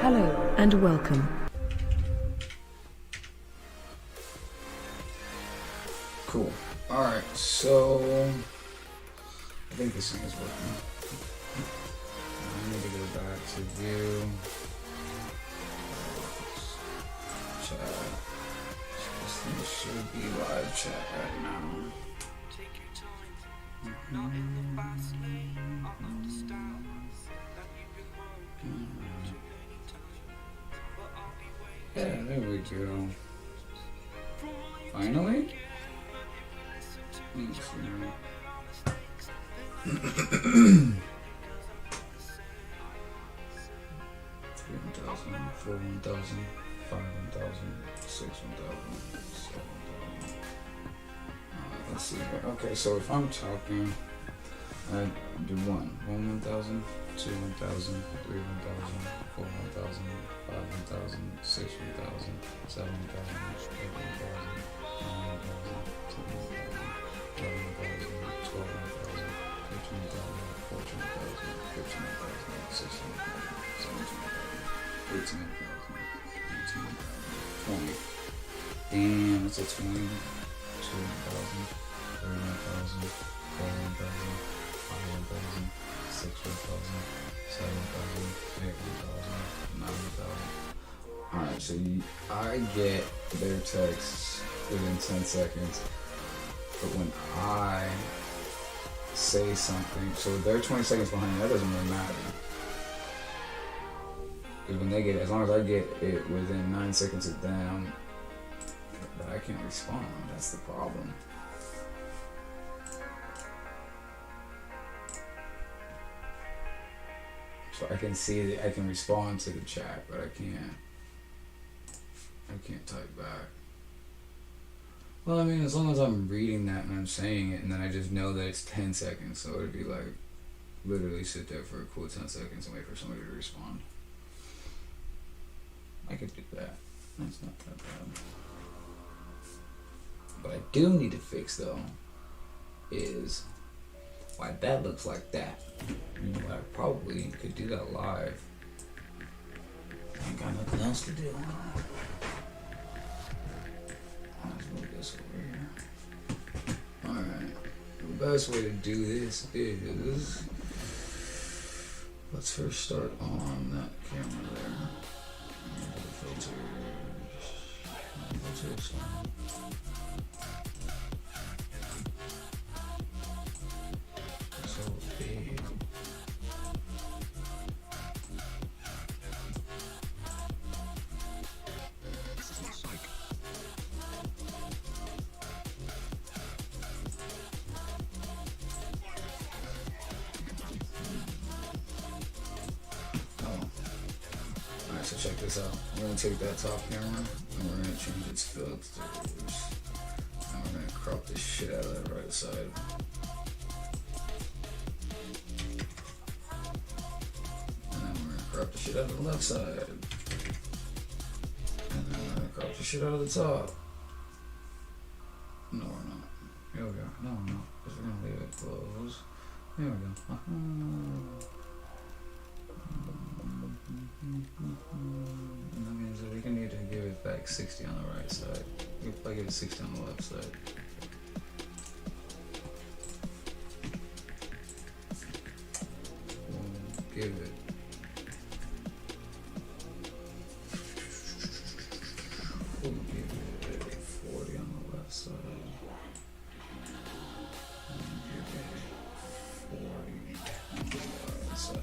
Hello, and welcome. Cool. Alright, so I think this thing is working. I need to go back to view. Chat. This thing should be live chat right now. Yeah, there we go. Finally? Let's see. 3,000, 4,000, 5,000, 6,000, 7,000. Let's see here. Okay, so if I'm talking, I do 1,000, 2 1,000, 3 1,000, 4 1,000, 5 1,000, 6 1,000, 7 1,000, 8 1,000, 9 1,000, 10 1,000, 11 1,000, 12 1,000, 13 1,000, 14 1,000, 15 1,000, 16 1,000, 17 1,000, 18 1,000, 19 1,000, 20. Damn, that's a 20. 2 1,000, 3 1,000, 4 1,000, 5 1,000, 6 1,000, 7 1,000, 8 1,000, 9 1,000. Alright, so I get their texts within 10 seconds, but when I say something, so they're 20 seconds behind, that doesn't really matter. Because when they get, as long as I get it within 9 seconds of them, but I can't respond, that's the problem. So I can see that I can respond to the chat, but I can't type back. Well, I mean, as long as I'm reading that and I'm saying it, and then I just know that it's 10 seconds, so it'd be like, literally sit there for a cool 10 seconds and wait for somebody to respond. I could do that. That's not that bad. What I do need to fix, though, is why that looks like that. You know, I probably could do that live. I ain't got nothing else to do. Let's move this over here. Alright. The best way to do this is, let's first start on that camera there. And the filters. Filters. So big. So check this out. I'm going to take that top camera and we're going to change its filters. And we're going to crop the shit out of that right side. And then we're going to crop the shit out of the left side. And then we're going to crop the shit out of the top. No, we're not. Here we go. No, we're not. Because we're going to leave it closed. Here we go. And that means that we can need to give it back 60 on the right side. If I give it 60 on the left side. We'll give it. We'll give it 40 on the left side. And give it 40 on the right side.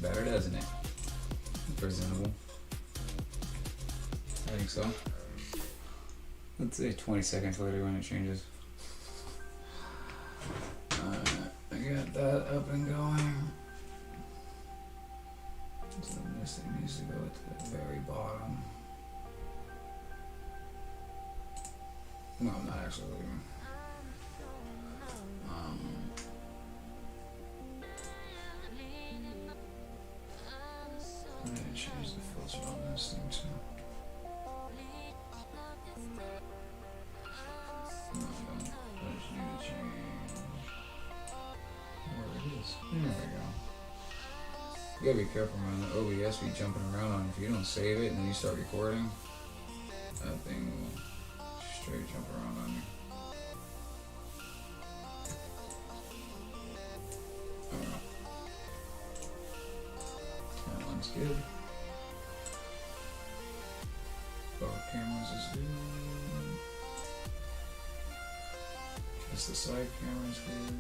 Better, doesn't it? Presentable. I think so. Let's say 20 seconds later when it changes. we got that up and going. So this thing needs to go to the very bottom. No, I'm not actually looking. I'm gonna change the filter on this thing too. No, I just need to change where it is. There we go. You gotta be careful, man. The OBS be jumping around on you. If you don't save it and then you start recording, that thing will straight jump around on you. Alright. That one's good. Both cameras is good. Just the side camera's good.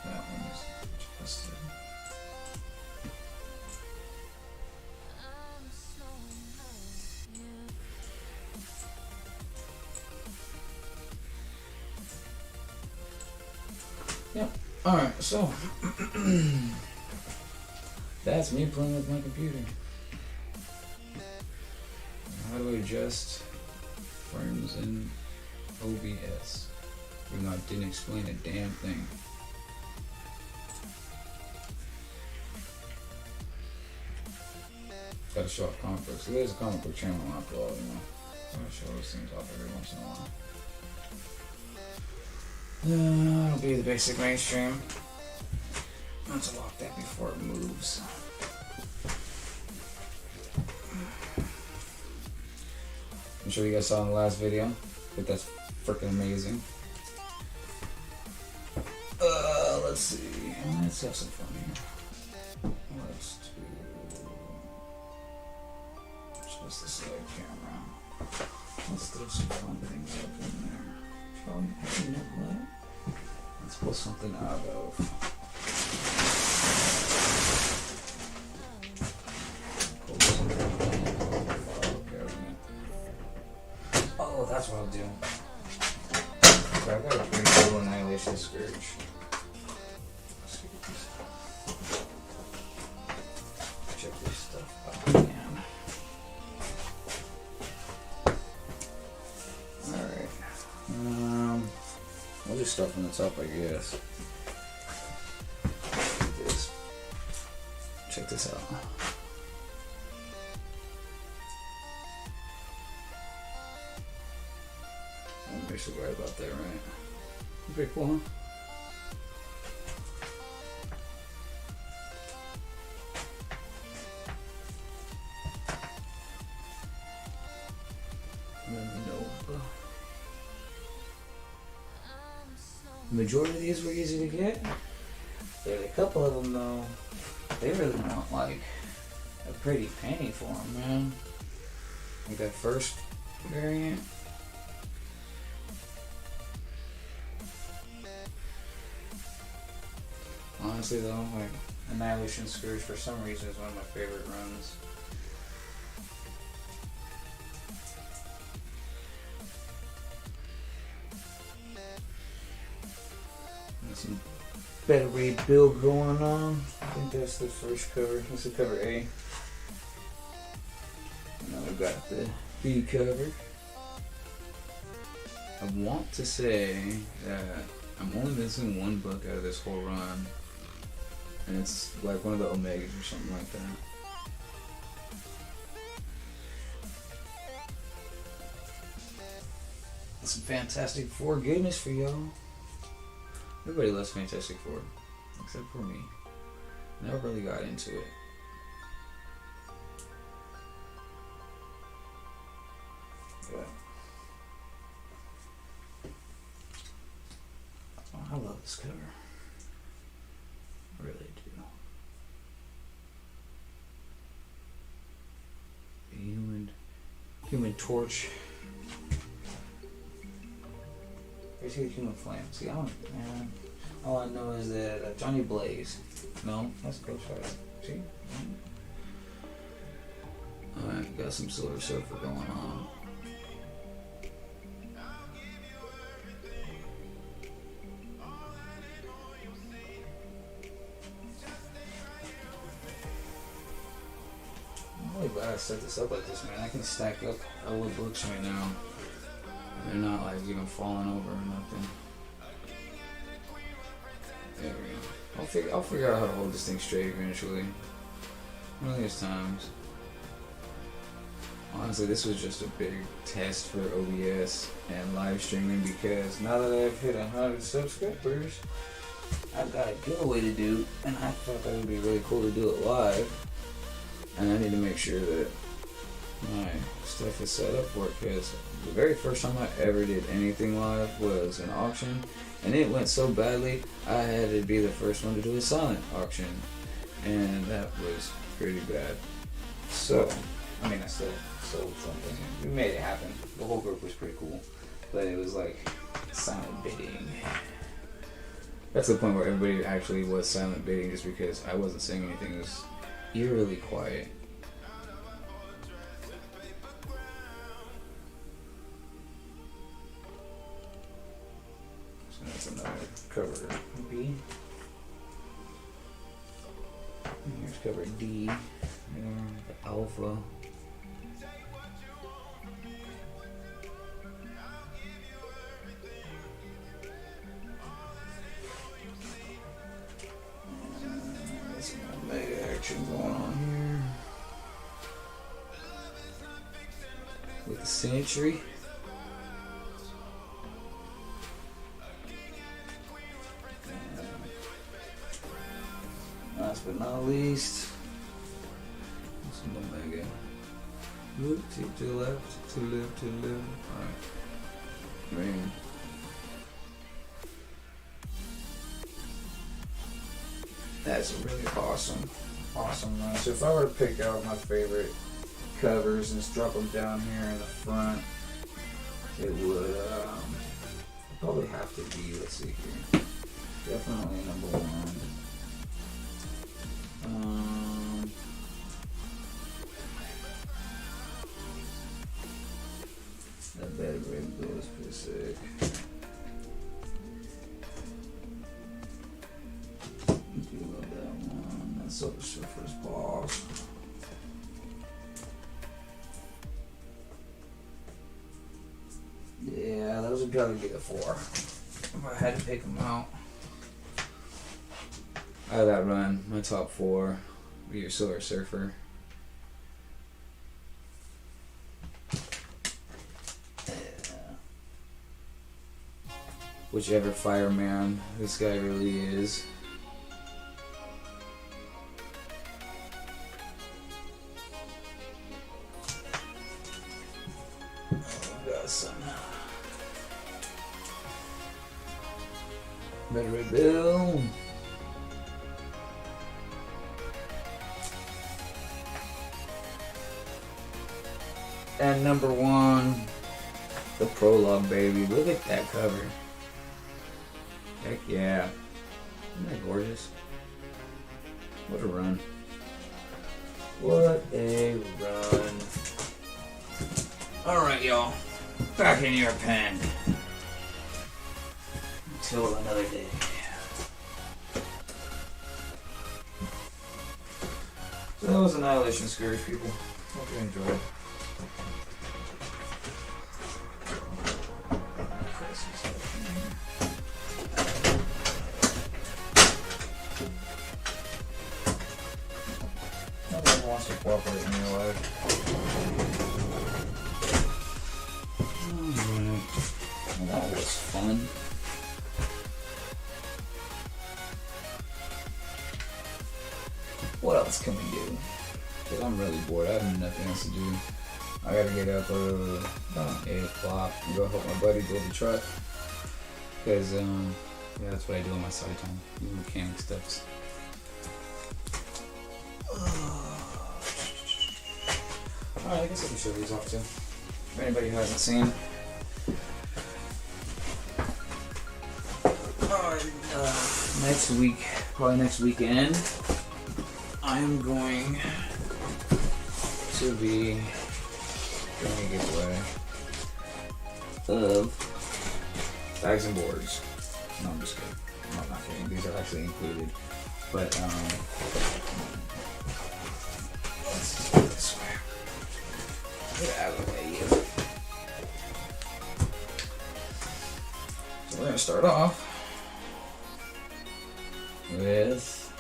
That one is adjusted. Yep. Alright, so that's me playing with my computer. How do I adjust frames in OBS? Even though I didn't explain a damn thing. Gotta show off comic books. There's a comic book channel on upload, you know. So I show those things off every once in a while. It'll be the basic mainstream. Let's lock that before it moves. I'm sure you guys saw in the last video, but that's freaking amazing. Let's see. Let's have some fun here. Let's do just the side camera. Let's throw some fun things up in there. You know what? Let's pull something out of. Oh, that's what I'll do. So I've got a pretty cool Annihilation scourge. Check this stuff out again. Alright. We'll just start from the top, I guess. Check this out. I'm basically right about that, right? Pretty cool, huh? The majority of these were easy to get. There's a couple of them though, they really want like a pretty penny for them, man. Like that first variant. Honestly though, like Annihilation Scourge for some reason is one of my favorite runs. Some better rebuild going on. I think that's the first cover. That's the cover A. And now we've got the B cover. I want to say that I'm only missing one book out of this whole run. And it's like one of the Omegas or something like that. Some Fantastic Four goodness for y'all. Everybody loves Fantastic Four, except for me. Never really got into it. But oh, I love this cover. I really do. The Human Torch. Basically, Human Flame. See, I don't, man. All I know is that Johnny Blaze. No, that's Ghost Rider. See? Alright, got some Silver Surfer going on. I set this up like this, man. I can stack up all the books right now. They're not like even falling over or nothing. There we go. I'll figure out how to hold this thing straight eventually. One of these times. Honestly, this was just a big test for OBS and live streaming because now that I've hit 100 subscribers, I've got a giveaway to do, and I thought that would be really cool to do it live. And I need to make sure that my stuff is set up for it, because the very first time I ever did anything live was an auction, and it went so badly I had to be the first one to do a silent auction, and that was pretty bad. So, I mean, I still sold something. We made it happen. The whole group was pretty cool, but it was like silent bidding. That's the point where everybody actually was silent bidding, just because I wasn't saying anything. It was eerily quiet. So that's another cover B. And here's cover D. And the alpha. Mega action going on here with the Sentry. Last but not least, some Omega. Look, to the left, to the left, to the left. Alright. Ring. That's a really awesome run. So if I were to pick out my favorite covers and just drop them down here in the front, it would probably have to be, let's see here, definitely number one. That bad red bill is pretty sick. Silver Surfer's Boss. Yeah, those would probably be the four if I had to pick them out. Out of that run, my top four would be your Silver Surfer. Whichever fireman this guy really is. Better Bill. And number one, the prologue, baby. Look at that cover. Heck yeah. Isn't that gorgeous? What a run. What a run. Alright, y'all. Back in your pen. Until another day. So that was Annihilation Scourge, people. Hope you enjoyed. Nobody wants to cooperate in your life. Alright. Well, that was fun. What else can we do? Because I'm really bored. I have nothing else to do. I gotta get up about 8 o'clock and go help my buddy build the truck. Because, yeah, that's what I do on my side time. Do mechanic stuff. Alright, I guess I can show these off too. For anybody who hasn't seen. Next week, probably next weekend, I am going to be doing a giveaway of bags and boards. No, I'm just kidding. No, I'm not kidding. These are actually included. But, let's just put it this way. Get out of the way, you. So we're gonna start off with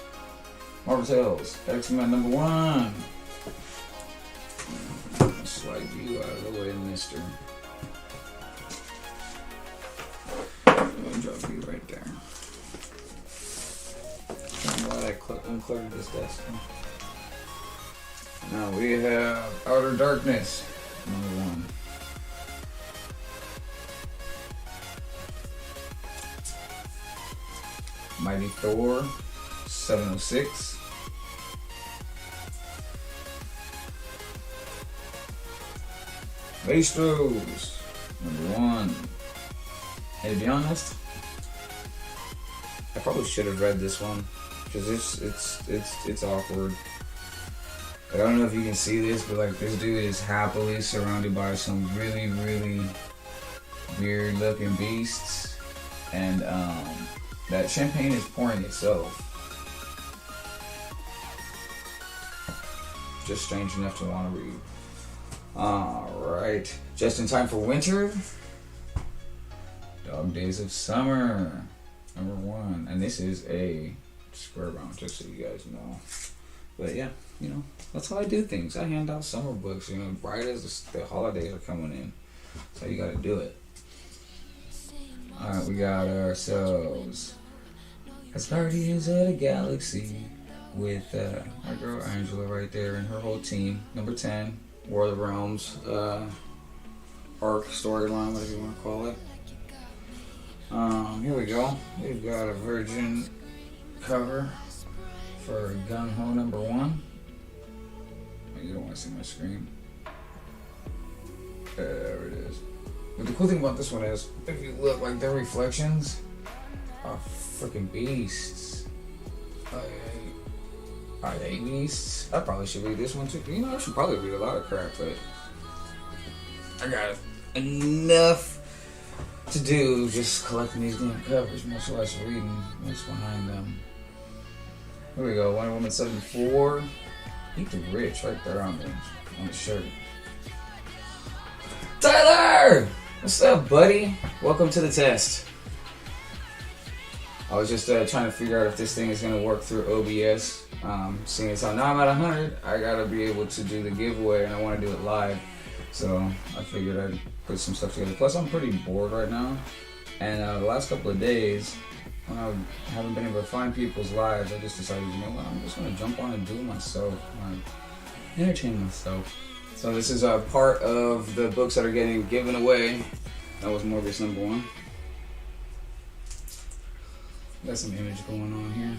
Marvel Tales, X-Men #1. Slide you out of the way, mister. I'm gonna drop you right there. I'm glad I uncluttered this desk. Now we have Outer Darkness, #1. Mighty Thor, 706. Maestros, #1. And to be honest, I probably should have read this one because it's awkward. I don't know if you can see this, but like this dude is happily surrounded by some really weird looking beasts, and that champagne is pouring itself. Just strange enough to want to read. Alright, just in time for winter. Dog Days of Summer, #1. And this is a square bound, just so you guys know. But yeah, you know, that's how I do things. I hand out summer books, you know, right as the holidays are coming in. That's how you gotta do it. Alright, we got ourselves as Guardians of the Galaxy with our girl Angela right there and her whole team. #10, War of the Realms arc, storyline, whatever you want to call it. Here we go. We've got a Virgin cover for Gung Ho #1. You don't want to see my screen. There it is. But the cool thing about this one is, if you look, like their reflections are freaking beasts. Are they beasts? I probably should read this one too. You know, I should probably read a lot of crap, but I got enough to do just collecting these damn covers, much less reading what's behind them. Here we go, Wonder Woman 74. Eat the Rich right there on the shirt. Tyler! What's up, buddy? Welcome to the test. I was just trying to figure out if this thing is going to work through OBS. Seeing as how now I'm at 100, I got to be able to do the giveaway, and I want to do it live. So I figured I'd put some stuff together. Plus, I'm pretty bored right now. And the last couple of days, when I haven't been able to find people's lives, I just decided, you know what, I'm just going to jump on and do it myself. Entertain myself. So this is a part of the books that are getting given away. That was Morbius #1. Got some image going on here.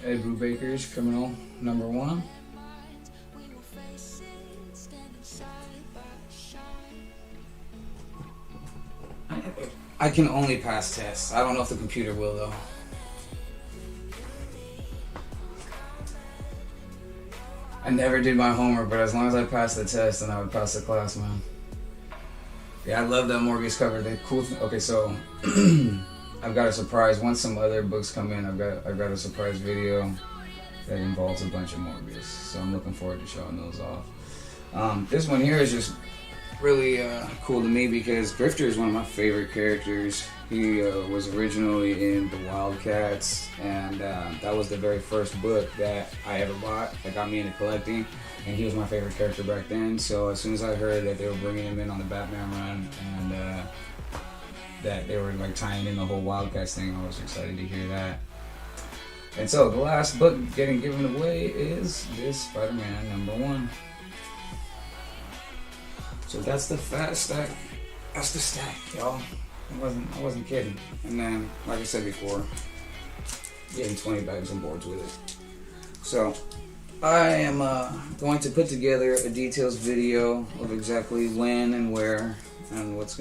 Ed Brubaker's Criminal #1. I can only pass tests. I don't know if the computer will though. I never did my homework, but as long as I passed the test, then I would pass the class, man. Yeah, I love that Morbius cover. The cool thing. Okay, so I've got a surprise. Once some other books come in, I've got a surprise video that involves a bunch of Morbius. So I'm looking forward to showing those off. This one here is just really cool to me because Grifter is one of my favorite characters. He was originally in the Wildcats, and that was the very first book that I ever bought that got me into collecting, and he was my favorite character back then. So as soon as I heard that they were bringing him in on the Batman run, and that they were like tying in the whole Wildcats thing, I was excited to hear that. And so the last book getting given away is this Spider-Man #1. So that's the fat stack. That's the stack, y'all. I wasn't kidding. And then, like I said before, getting 20 bags on boards with it. So I am going to put together a details video of exactly when and where and what's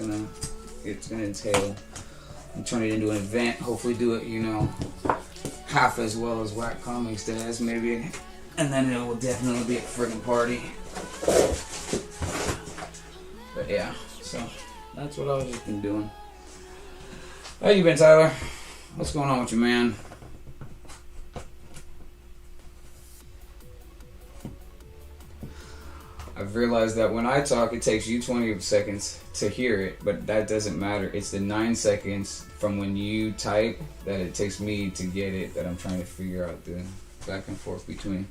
it's gonna entail, and turn it into an event. Hopefully do it, you know, half as well as Whack Comics does, maybe, and then it will definitely be a friggin' party. But yeah, so that's what I've just been doing. How you been, Tyler? What's going on with you, man? I've realized that when I talk, it takes you 20 seconds to hear it, but that doesn't matter. It's the 9 seconds from when you type that it takes me to get it that I'm trying to figure out the back and forth between.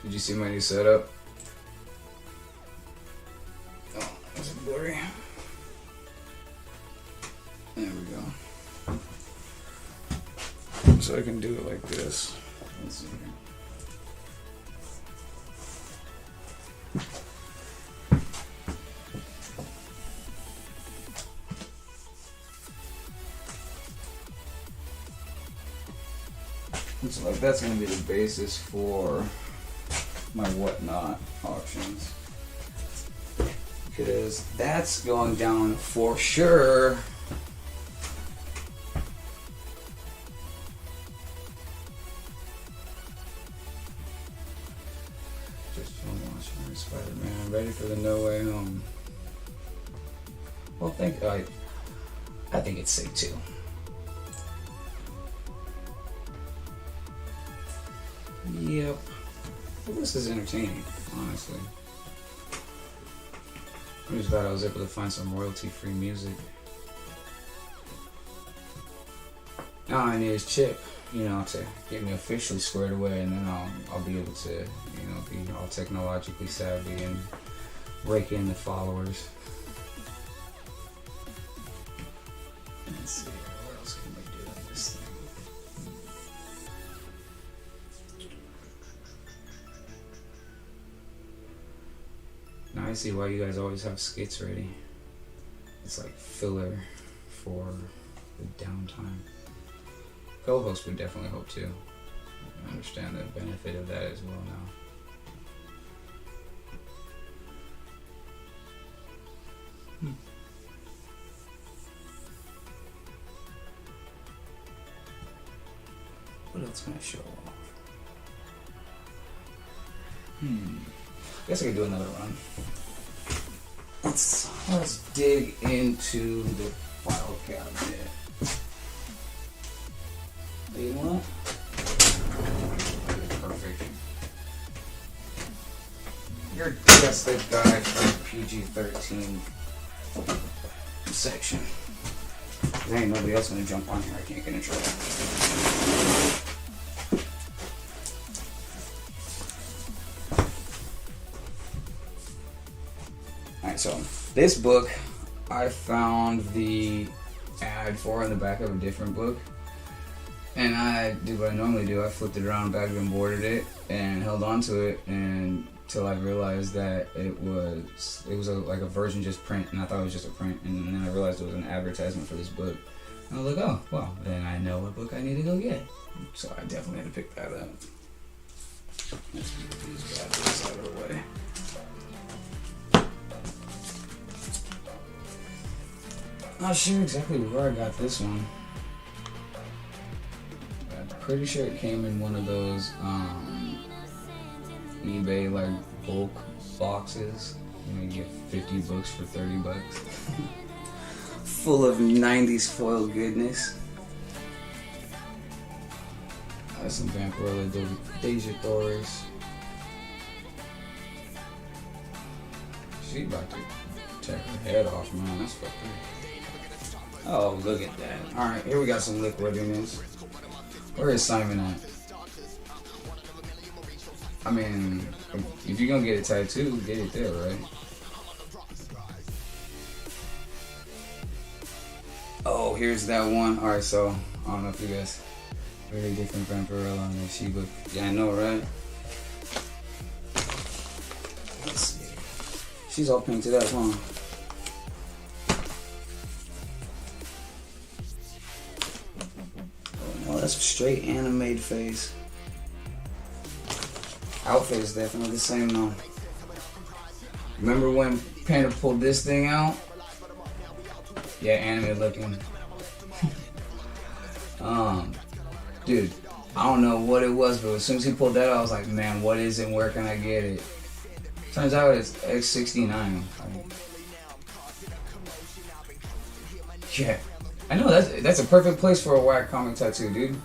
Did you see my new setup? Oh, that's blurry. There we go. So I can do it like this. Let's see here. So like that's gonna be the basis for my whatnot options, because that's going down for sure. Just watching Spider-Man, ready for the No Way Home. Well, I think it's safe too. Yep. Well, this is entertaining, honestly. I'm just glad I was able to find some royalty-free music. All I need is Chip, to get me officially squared away, and then I'll be able to, be all technologically savvy and rake in the followers. Let's see, what else can we do in this thing? Now I see why you guys always have skits ready. It's like filler for the downtime. Co-hosts would definitely hope to. I understand the benefit of that as well now. What else can I show off? I guess I could do another run. Let's dig into the file cabinet. You know what? Perfect. You're just the guy for the PG-13 section. There ain't nobody else gonna jump on here. I can't get in trouble. Alright, so this book I found the ad for in the back of a different book. And I did what I normally do. I flipped it around, bagged and boarded it, and held on to it until I realized that it was like a version just print, and I thought it was just a print, and then I realized it was an advertisement for this book. And I was like, oh, well, then I know what book I need to go get. So I definitely had to pick that up. Let's get these bad boys out of the way. Not sure exactly where I got this one. Pretty sure it came in one of those eBay like bulk boxes. You get 50 books for 30 bucks. Full of 90s foil goodness. Some Vampirella Deja Torres. She about to tear her head off, man. That's fucked up. Oh, look at that. Alright, here we got some liquid in this. Where is Simon at? I mean, if you're gonna get a tattoo, get it there, right? Oh, here's that one. Alright, so, I don't know if you guys really different Vampirella on there. She look, yeah, I know, right? Let's see. She's all painted up, huh? That's a straight animated face. Outfit is definitely the same though. Remember when Painter pulled this thing out? Yeah, anime looking. Dude, I don't know what it was, but as soon as he pulled that out, I was like, man, what is it? Where can I get it? Turns out it's X69. Yeah, I know that's a perfect place for a whack comic tattoo, dude.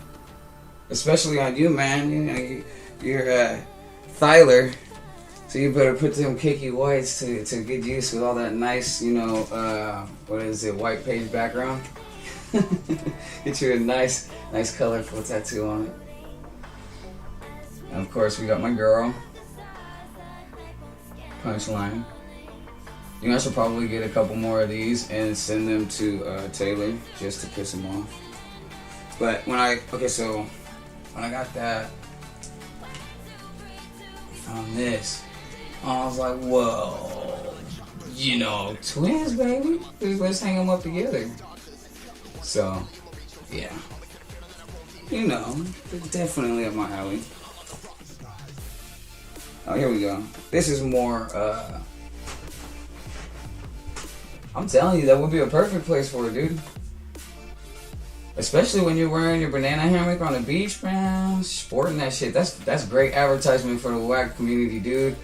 Especially on you, man. You know, you're Thyler, so you better put them kicky whites to get used with all that nice, you know, what is it, white page background. Get you a nice colorful tattoo on it. And of course, we got my girl. Punchline. You know, I should probably get a couple more of these and send them to Taylor just to piss him off. But when I got that, I found this. I was like, whoa, you know, twins, baby. Let's hang them up together. So, yeah. You know, definitely up my alley. Oh, here we go. This is more, I'm telling you, that would be a perfect place for it, dude. Especially when you're wearing your banana hammock on the beach, man. Sporting that shit. That's great advertisement for the whack community, dude.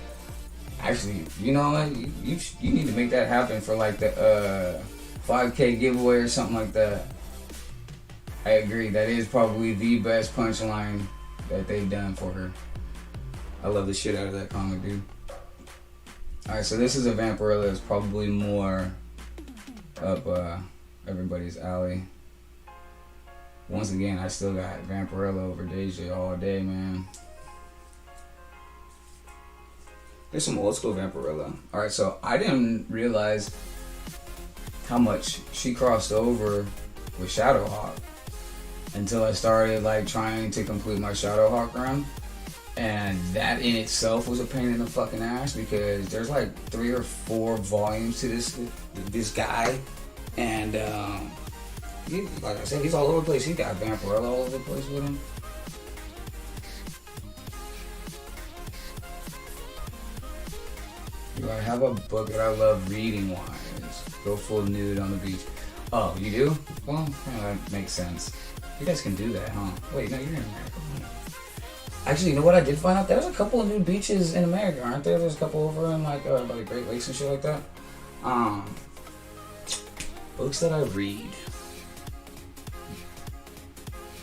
Actually, you know what? You need to make that happen for like the 5K giveaway or something like that. I agree. That is probably the best punchline that they've done for her. I love the shit out of that comic, dude. Alright, so this is a Vampirella that's probably more up everybody's alley. Once again, I still got Vampirella over Deja all day, man. There's some old school Vampirella. Alright, so I didn't realize how much she crossed over with Shadowhawk until I started like trying to complete my Shadowhawk run. And that in itself was a pain in the fucking ass because there's like 3 or 4 volumes to this guy, and like I said, he's all over the place. He got Vampirella all over the place with him. Do I have a book that I love reading wise? Go full nude on the beach. Oh, you do? Well, that makes sense. You guys can do that, huh? Wait, no, you're in America. Actually, you know what I did find out? There's a couple of new beaches in America, aren't there? There's a couple over in like by the Great Lakes and shit like that. Books that I read.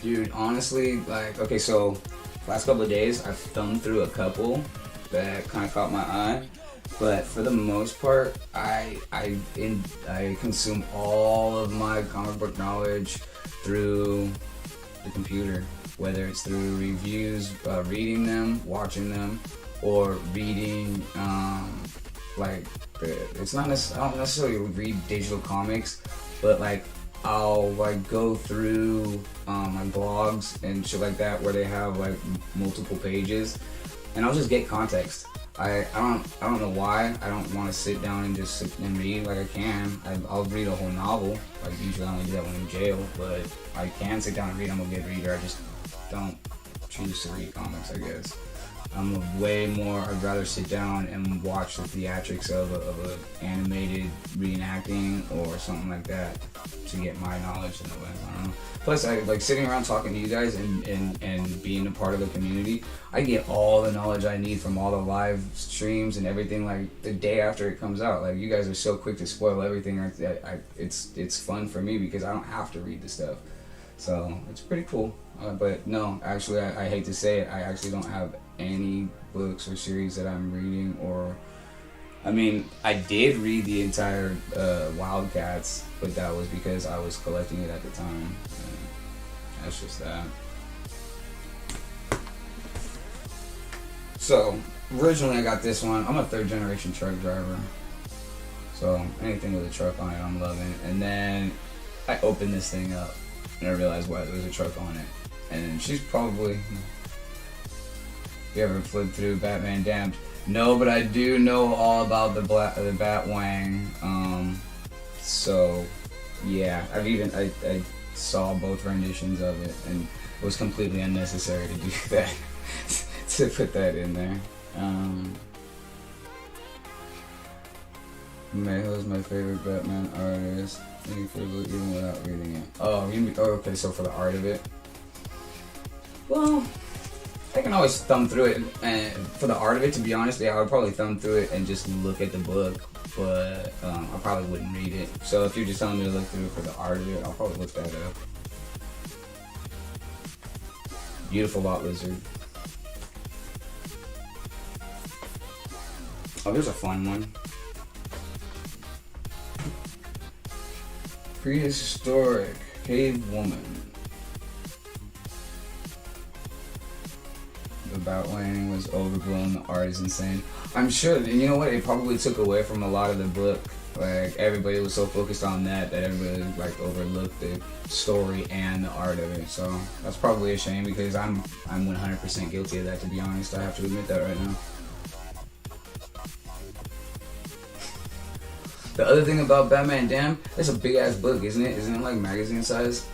Dude, honestly, like, okay, so last couple of days I've thumbed through a couple that kind of caught my eye, but for the most part, I consume all of my comic book knowledge through the computer. Whether it's through reviews, reading them, watching them, or reading, it's not necessarily, I don't necessarily read digital comics, but like I'll like go through my blogs and shit like that where they have like multiple pages, and I'll just get context. I don't know why I don't want to sit down and just sit and read like I can. I'll read a whole novel. Like usually I only do that when I'm in jail, but I can sit down and read. I'm a good reader. I just don't choose to read comics, I guess. I'm way more, I'd rather sit down and watch the theatrics of a animated reenacting or something like that to get my knowledge in a way. I don't know. Plus, I like sitting around talking to you guys and being a part of the community. I get all the knowledge I need from all the live streams and everything like the day after it comes out. Like you guys are so quick to spoil everything. It's fun for me because I don't have to read the stuff. So it's pretty cool. But no, actually, I hate to say it, I actually don't have any books or series that I'm reading, or I mean, I did read the entire Wildcats, but that was because I was collecting it at the time. And that's just that. So originally I got this one. I'm a 3rd generation truck driver, so anything with a truck on it I'm loving. And then I opened this thing up and I realized why there was a truck on it. And she's probably, you ever flipped through Batman Damned? No, but I do know all about the Batwang. So yeah, I saw both renditions of it, and it was completely unnecessary to do that, to put that in there. Mayhew's my favorite Batman artist, even without reading it. Oh, okay, so for the art of it. Well, I can always thumb through it, and for the art of it, to be honest, yeah, I would probably thumb through it and just look at the book, but I probably wouldn't read it. So if you're just telling me to look through it for the art of it, I'll probably look that up. Beautiful lot lizard. Oh, there's a fun one. Prehistoric cave woman. The Batwing was overgrown. The art is insane. I'm sure, and you know what? It probably took away from a lot of the book. Like everybody was so focused on that everybody like overlooked the story and the art of it. So that's probably a shame because I'm 100% guilty of that. To be honest, I have to admit that right now. The other thing about Batman Damn, it's a big ass book, isn't it? Isn't it like magazine size?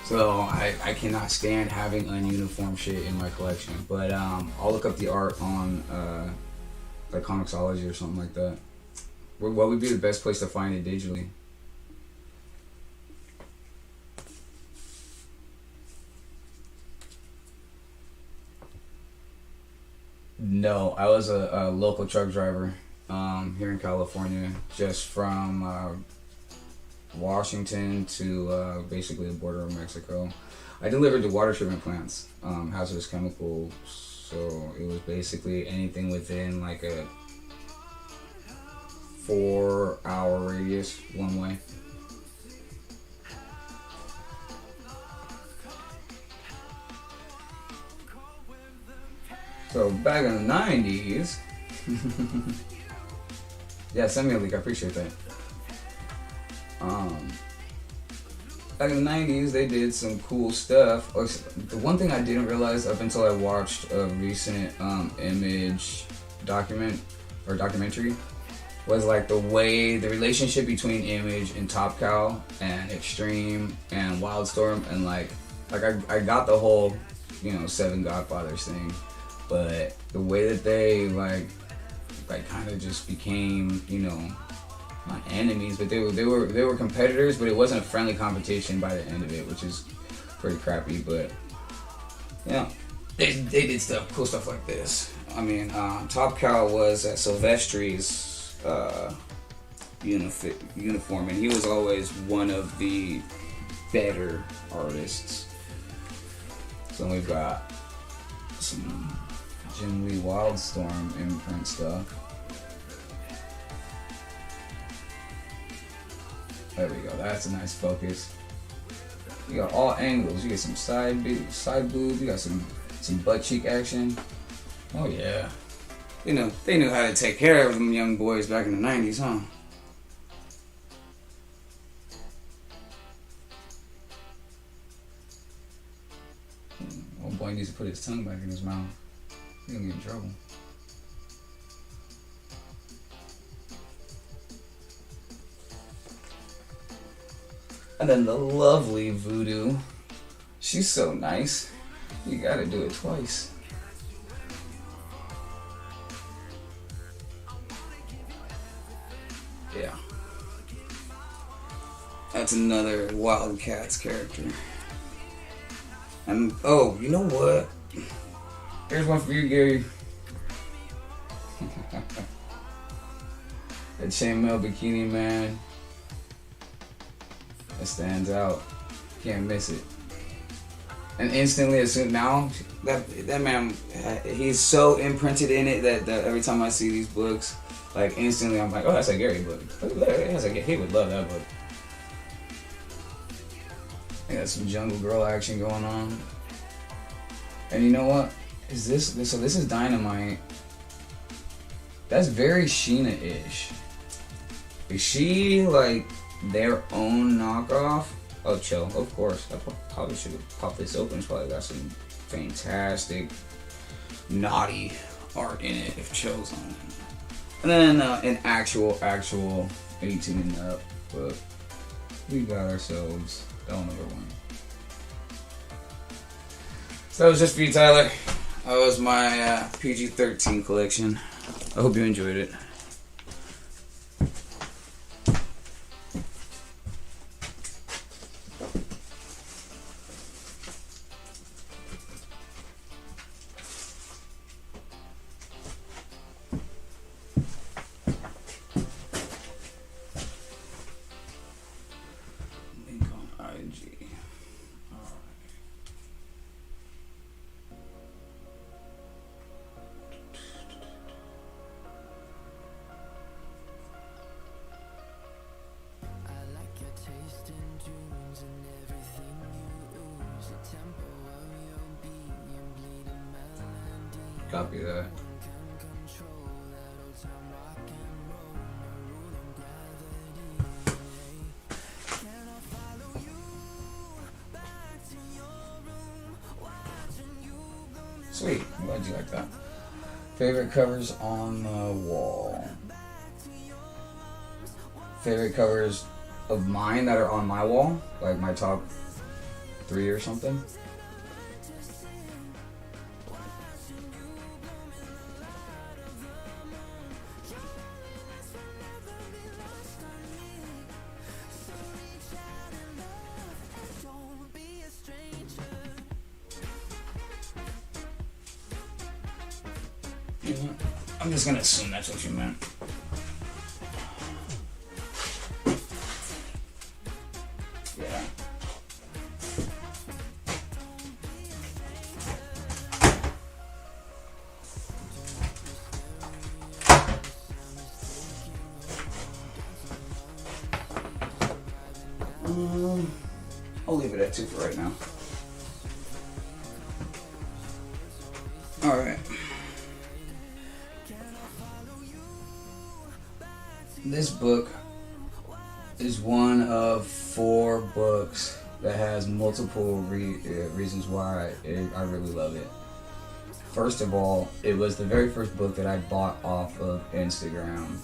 So I cannot stand having ununiform shit in my collection. But I'll look up the art on like Comixology or something like that. What would be the best place to find it digitally? No, I was a local truck driver here in California, just from Washington to basically the border of Mexico. I delivered to water treatment plants, hazardous chemicals, so it was basically anything within like a 4-hour radius one way. So back in the 90s, yeah, send me a link, I appreciate that. Back in the 90s, they did some cool stuff. The one thing I didn't realize up until I watched a recent Image documentary was like the relationship between Image and Top Cow and Extreme and Wildstorm, and like I got the whole, you know, Seven Godfathers thing, but the way that they like kind of just became, you know, not enemies, but they were competitors, but it wasn't a friendly competition by the end of it, which is pretty crappy. But yeah, they did cool stuff like this. I mean, Top Cow was at Silvestri's uniform, and he was always one of the better artists. So we've got some Jim Lee Wildstorm imprint stuff. There we go, that's a nice focus. You got all angles, you get some side boob, you got some butt cheek action. Oh yeah. You know, they knew how to take care of them young boys back in the 90s, huh? Old boy needs to put his tongue back in his mouth. He's gonna get in trouble. And then the lovely Voodoo. She's so nice. You gotta do it twice. Yeah. That's another Wildcats character. And oh, you know what? Here's one for you, Gary. That chainmail bikini man. That stands out. Can't miss it. And instantly, as soon now, that man, he's so imprinted in it that every time I see these books, like instantly, I'm like, oh, that's a Gary book. He would love that book. I got some Jungle Girl action going on. And you know what? So this is Dynamite. That's very Sheena-ish. Is she like their own knockoff of Cho? Of course. I probably should have popped this open. It's probably got some fantastic naughty art in it if Cho's on it. And then an actual 18 and up. But we got ourselves number one. So that was just for you, Tyler. That was my PG-13 collection. I hope you enjoyed it. copy that. Sweet, I'm glad you like that. Favorite covers on the wall. Favorite covers of mine that are on my wall, like my top 3 or something. I'm just gonna assume that's what you meant. Yeah. I'll leave it at 2 for right now. All right. This book is one of 4 books that has multiple reasons why I really love it. First of all, it was the very first book that I bought off of Instagram.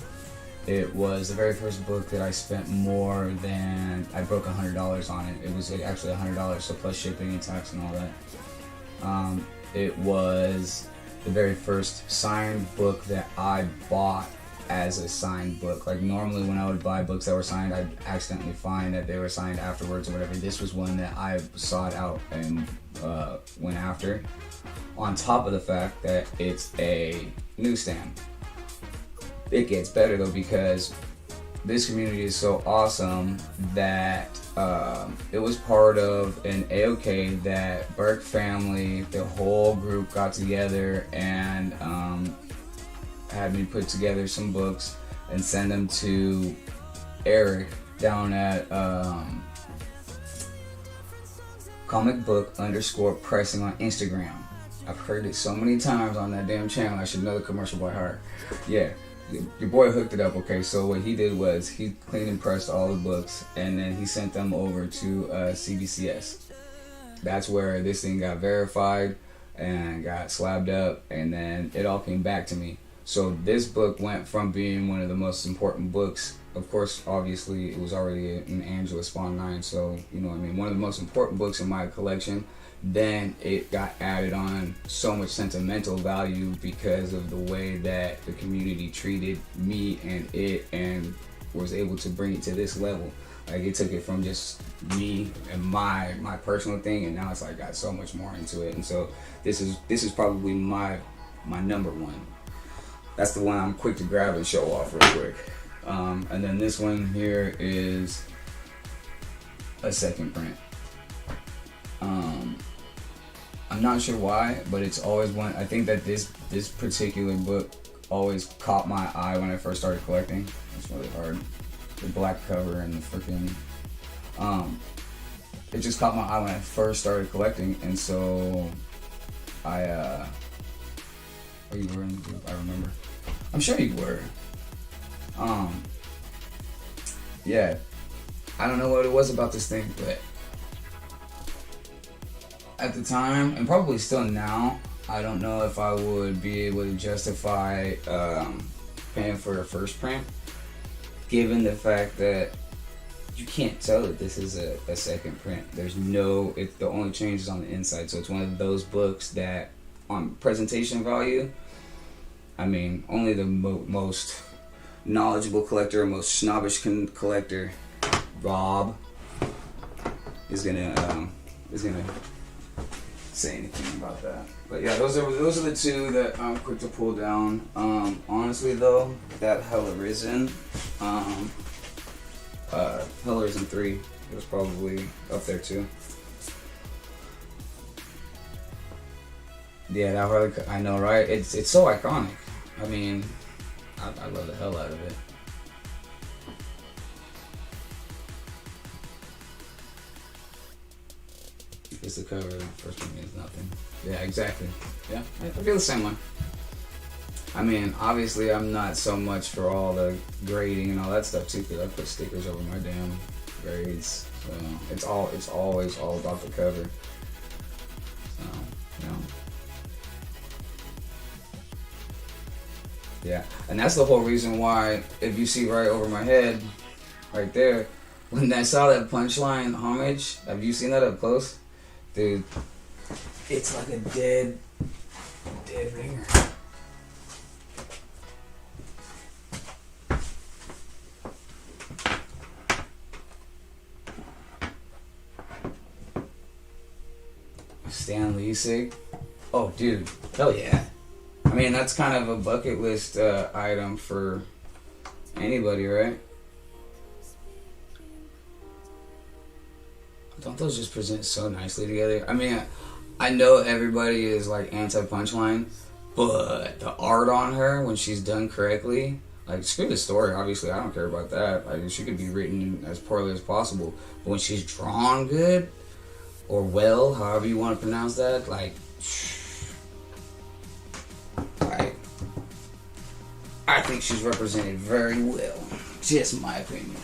It was the very first book that I spent more than, I broke $100 on it. It was actually $100, so plus shipping and tax and all that. It was the very first signed book that I bought as a signed book. Like normally when I would buy books that were signed, I'd accidentally find that they were signed afterwards or whatever. This was one that I sought out and went after. On top of the fact that it's a newsstand. It gets better though, because this community is so awesome that it was part of an AOK that Burke family, the whole group got together and had me put together some books and send them to Eric down at comic_book_pressing on Instagram. I've heard it so many times on that damn channel, I should know the commercial by heart. Yeah, your boy hooked it up, okay? So what he did was he cleaned and pressed all the books and then he sent them over to CBCS. That's where this thing got verified and got slabbed up, and then it all came back to me. So this book went from being one of the most important books. Of course, obviously, it was already an Angela Spawn 9, so, you know what I mean, one of the most important books in my collection. Then it got added on so much sentimental value because of the way that the community treated me and it, and was able to bring it to this level. Like, it took it from just me and my personal thing, and now it's like got so much more into it. And so this is probably my number one. That's the one I'm quick to grab and show off real quick. And then this one here is a second print. I'm not sure why, but it's always one. I think that this particular book always caught my eye when I first started collecting. It's really hard. The black cover and the freaking it just caught my eye when I first started collecting, and so oh, you were in the group, I remember. I'm sure you were. Yeah, I don't know what it was about this thing, but at the time, and probably still now, I don't know if I would be able to justify paying for a first print, given the fact that you can't tell that this is a second print. There's no, the only change is on the inside, so it's one of those books that, on presentation value, I mean, only the most knowledgeable collector, most snobbish collector, Rob, is gonna say anything about that. But yeah, those are the two that I'm quick to pull down. Honestly though, that Hell Arisen, Hell Arisen 3 was probably up there too. Yeah, that really, I know, right? It's so iconic. I mean, I love the hell out of it. It's the cover. The first one means nothing. Yeah, exactly. Yeah, I feel the same way. I mean, obviously, I'm not so much for all the grading and all that stuff too, because I put stickers over my damn grades. So it's always all about the cover. So, you know. Yeah, and that's the whole reason why, if you see right over my head, right there, when I saw that punchline homage, have you seen that up close? Dude, it's like a dead ringer. Stan Lee-sig. Oh, dude. Hell yeah. I mean, that's kind of a bucket list item for anybody, right? Don't those just present so nicely together? I mean, I know everybody is like anti-punchline, but the art on her when she's done correctly, like, screw the story, obviously, I don't care about that. Like, she could be written as poorly as possible, but when she's drawn good, or well, however you want to pronounce that, like, I think she's represented very well. Just my opinion.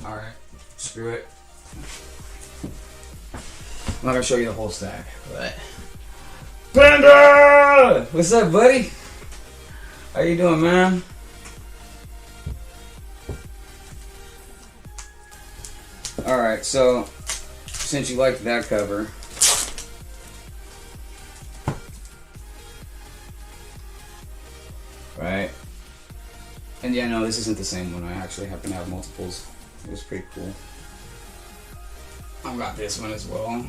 Alright, screw it. I'm not gonna show you the whole stack, but... Panda! What's up, buddy? How you doing, man? Alright, so, since you liked that cover... Right? And yeah, no, this isn't the same one. I actually happen to have multiples. It was pretty cool. I've got this one as well.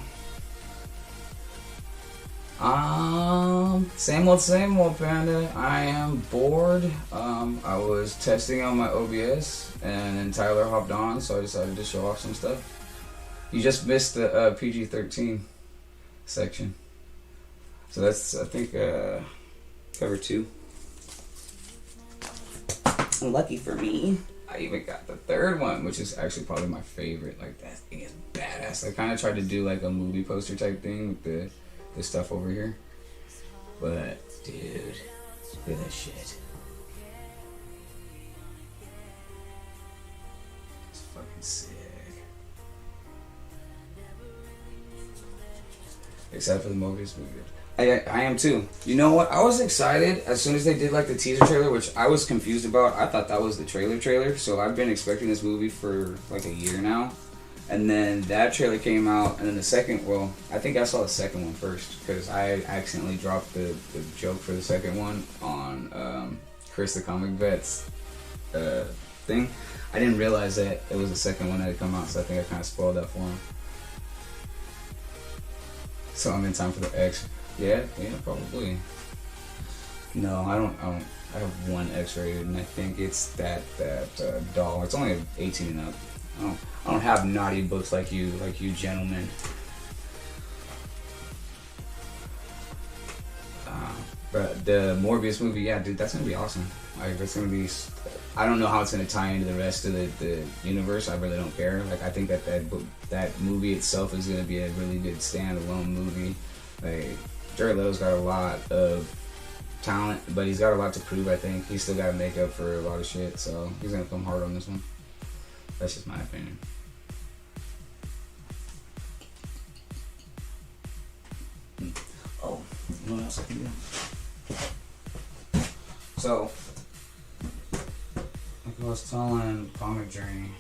Same old Panda. I am bored. I was testing on my OBS and then Tyler hopped on, so I decided to show off some stuff. You just missed the PG-13 section. So that's, I think, cover 2. Lucky for me, I even got the third one, which is actually probably my favorite. Like, that thing is badass. I kind of tried to do like a movie poster type thing with the stuff over here. But, dude, look at that shit. It's fucking sick. Except for the Mobius movie. I am too. You know what? I was excited as soon as they did like the teaser trailer, which I was confused about. I thought that was the trailer. So I've been expecting this movie for like a year now. And then that trailer came out, and then the second, well, I think I saw the second one first because I accidentally dropped the joke for the second one on Chris the Comic Vet's thing. I didn't realize that it was the second one that had come out, so I think I kind of spoiled that for him. So I'm in time for the X. Yeah, probably. No, I don't. I have one X-rated, and I think it's that doll. It's only 18 and up. I don't have naughty books like you gentlemen. But the Morbius movie, yeah, dude, that's gonna be awesome. Like, that's gonna be. I don't know how it's gonna tie into the rest of the universe. I really don't care. Like, I think that movie itself is gonna be a really good standalone movie. Like, Jared Leto's got a lot of talent, but he's got a lot to prove. I think he's still got to make up for a lot of shit, so he's gonna come hard on this one. That's just my opinion. Oh, you know what else I can do? So, like I was telling Comic Journey,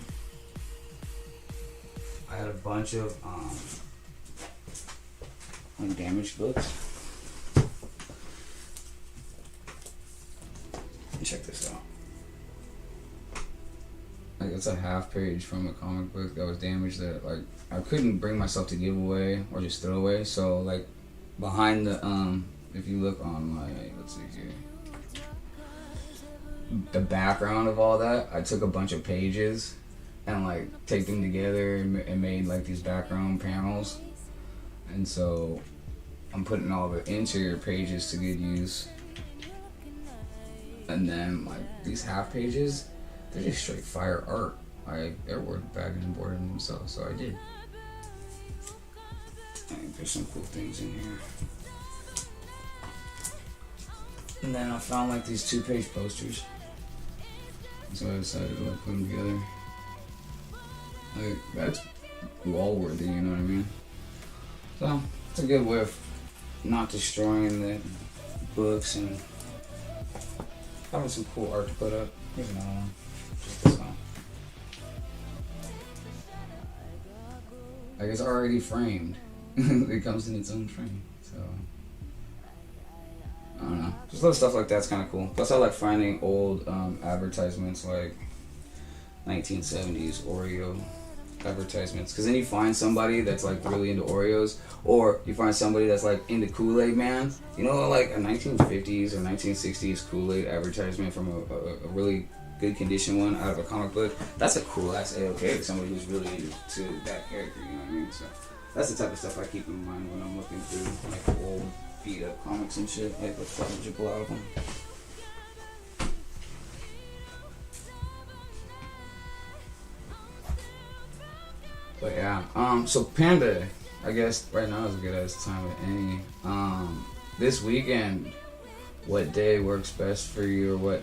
I had a bunch of like damaged books. Check this out. Like, it's a half page from a comic book that was damaged that, like, I couldn't bring myself to give away or just throw away. So, like, behind the if you look on my, let's see here, the background of all that, I took a bunch of pages and like taped them together and made like these background panels. And so I'm putting all the interior pages to good use. And then like these half pages, they're just straight fire art. I airboard bagged and boarded himself, so I did. And there's some cool things in here. And then I found like these 2-page posters. So I decided to like put them together. Like, that's wall worthy, you know what I mean? So it's a good way of not destroying the books and having some cool art to put up. Here's another one. Just this one. Like, it's already framed. It comes in its own frame. So I don't know. Just little stuff like that's kind of cool. Plus I like finding old advertisements, like 1970s Oreo advertisements, because then you find somebody that's like really into Oreos, or you find somebody that's like into Kool-Aid Man. You know, like a 1950s or 1960s Kool-Aid advertisement from a really good condition one out of a comic book. That's a cool ass AOK. Somebody who's really into that character, you know what I mean? So that's the type of stuff I keep in mind when I'm looking through like old beat up comics and shit, like what's salvageable out of them. But yeah, so Panda, I guess right now is a good ass time of any. This weekend, what day works best for you, or what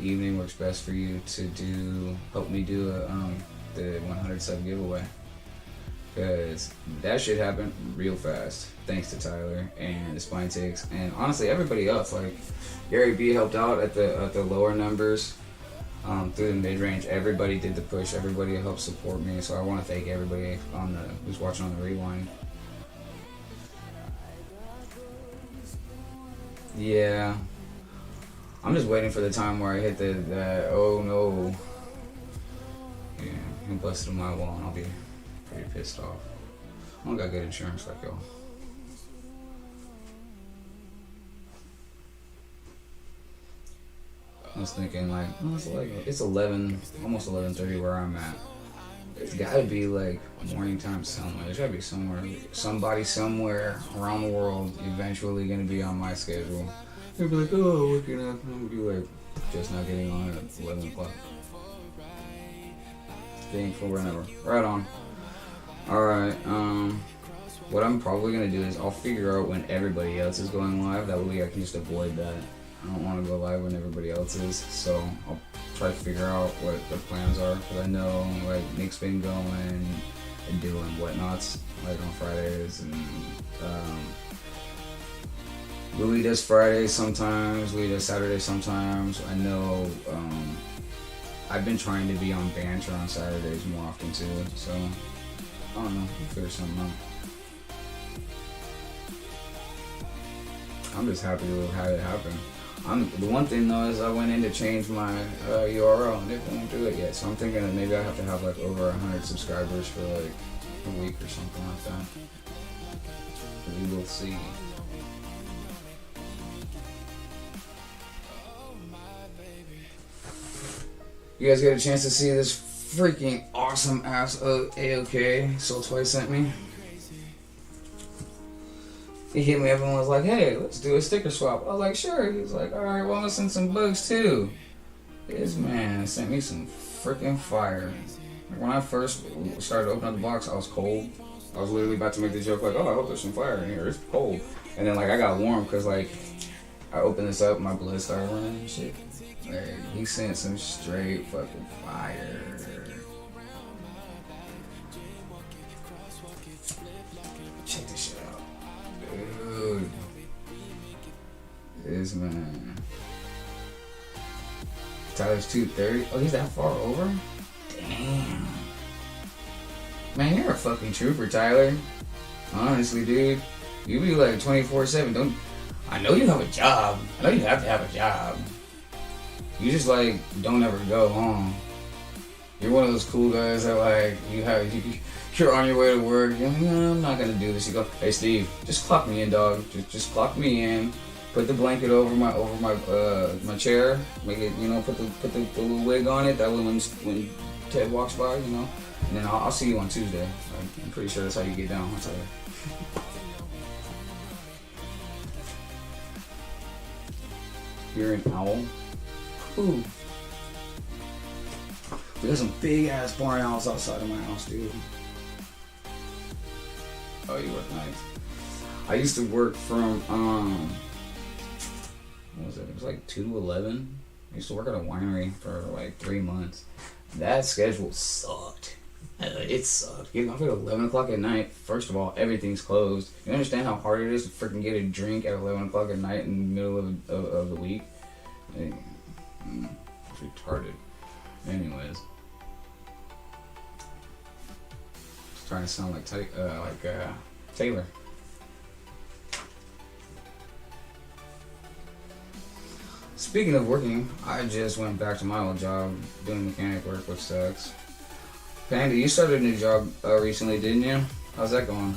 evening works best for you to help me do the 100 sub giveaway? Because that shit happened real fast, thanks to Tyler and the Spine Takes, and honestly everybody else. Like Gary B helped out at the lower numbers. Through the mid-range, everybody did the push. Everybody helped support me, so I want to thank everybody who's watching on the rewind. Yeah, I'm just waiting for the time where I hit that oh no. Yeah, he busted my wall, and I'll be pretty pissed off. I don't got good insurance like y'all. I was thinking like, it's 11, almost 11:30 where I'm at. It's gotta be like morning time somewhere. There's gotta be somebody somewhere around the world eventually gonna be on my schedule. They'll be like, oh, waking up, and I'm gonna be like, just not getting on at 11 o'clock. Being for whenever. Right on. Alright, what I'm probably gonna do is I'll figure out when everybody else is going live. That way I can just avoid that. I don't want to go live when everybody else is, so I'll try to figure out what the plans are, because I know like Nick's been going and doing whatnots like on Fridays, and Louis does Fridays sometimes, Louis does Saturdays sometimes. I know I've been trying to be on Banter on Saturdays more often too, so I don't know, we'll figure something out. I'm just happy to have had it happen. The one thing though is I went in to change my URL and it won't do it yet, so I'm thinking that maybe I have to have like over 100 subscribers for like a week or something like that. We will see. You guys get a chance to see this freaking awesome ass AOK Soul Twice sent me? He hit me up and was like, hey, let's do a sticker swap. I was like, sure. He was like, alright, well, I'm gonna send some bugs too. This man sent me some freaking fire. When I first started opening up the box, I was cold. I was literally about to make the joke like, oh, I hope there's some fire in here. It's cold. And then like I got warm because like I opened this up and my blood started running and shit. Like, he sent some straight fucking fire. Check this shit out. Dude, this man. Tyler's 230. Oh, he's that far over? Damn. Man, you're a fucking trooper, Tyler. Honestly, dude. You be like 24/7. I know you have a job. I know you have to have a job. You just like don't ever go home. You're one of those cool guys that like you're on your way to work. You're like, no, I'm not gonna do this. You go, hey Steve, just clock me in, dog. Just clock me in. Put the blanket over my chair. Make it, put the little wig on it. That way when Ted walks by, and then I'll see you on Tuesday. I'm pretty sure that's how you get down. I'll tell you. You're an owl. Ooh. There's some big ass barn owls outside of my house, dude. Oh, you work nights. I used to work from what was it? It was like 2 to 11. I used to work at a winery for like 3 months. That schedule sucked. It sucked. Getting off at 11 o'clock at night. First of all, everything's closed. You understand how hard it is to freaking get a drink at 11 o'clock at night in the middle of the week? It's retarded. Anyways. Just trying to sound like Taylor. Speaking of working, I just went back to my old job doing mechanic work, which sucks. Panda, you started a new job recently, didn't you? How's that going?